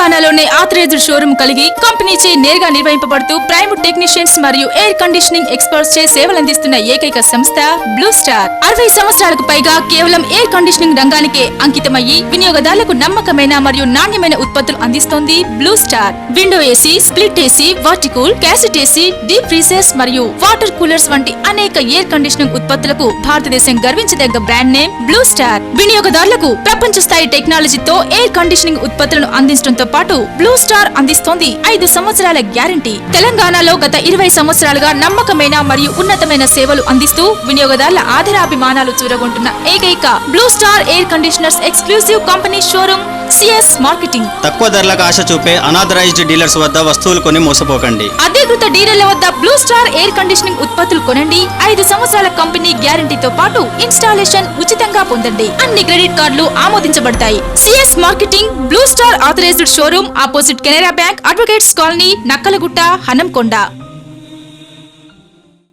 తెలంగాణలోనే authorised showroom కలిగి కంపెనీచే నేరుగా నిర్వహింపబడుతూ ప్రైమ్ టెక్నీషియన్స్ మరియు ఎయిర్ కండిషనింగ్ ఎక్స్పర్ట్స్ చే సేవలందిస్తున్న ఏకైక సంస్థ బ్లూ స్టార్. 60 సంవత్సరాలకు పైగా కేవలం ఎయిర్ కండిషనింగ్ రంగానికే అంకితమయ్యి వినియోగదారులకు నమ్మకమైన మరియు నాణ్యమైన ఉత్పత్తులు అందిస్తోంది Blue Star. Window AC, split AC, vertical, cassette AC, deep freezers మరియు వాటర్ కూలర్స్ వంటి అనేక ఎయిర్ కండిషనింగ్ ఉత్పత్తులకు భారతదేశం గర్వించదగ్గ బ్రాండ్ నేమ్ బ్లూ స్టార్. వినియోగదారులకు ప్రపంచ స్థాయి టెక్నాలజీతో ఎయిర్ కండిషనింగ్ ఉత్పత్తులను అందించడంతో పాటు బ్లూ స్టార్ అందిస్తోంది 5 సంవత్సరాల గ్యారంటీ. తెలంగాణలో గత 20 సంవత్సరాలుగా నమ్మకమైన మరియు ఉన్నతమైన సేవలు అందిస్తూ వినియోగదారుల ఆదరాభిమానాలు చూరగొంటున్న ఏకైక blue star air conditioners exclusive company showroom CS marketing. తక్కువ ధరలకు ఆశ చూపే అనాథరైజ్డ్ డీలర్స్ వద్ద వస్తువులు కొని మోసపోకండి. అధికృత డీలర్ల వద్ద బ్లూ స్టార్ ఎయిర్ కండిషనింగ్ ఉత్పత్తులు కొనండి. 5 సంవత్సరాల కంపెనీ గ్యారంటీతో పాటు ఇన్స్టాలేషన్ ఉచితంగా పొందండి. అన్ని క్రెడిట్ కార్డులు ఆమోదించబడతాయి. CS marketing, Blue Star authorised showroom, opposite Canara bank, advocates colony, Nakkalagutta, Hanamkonda.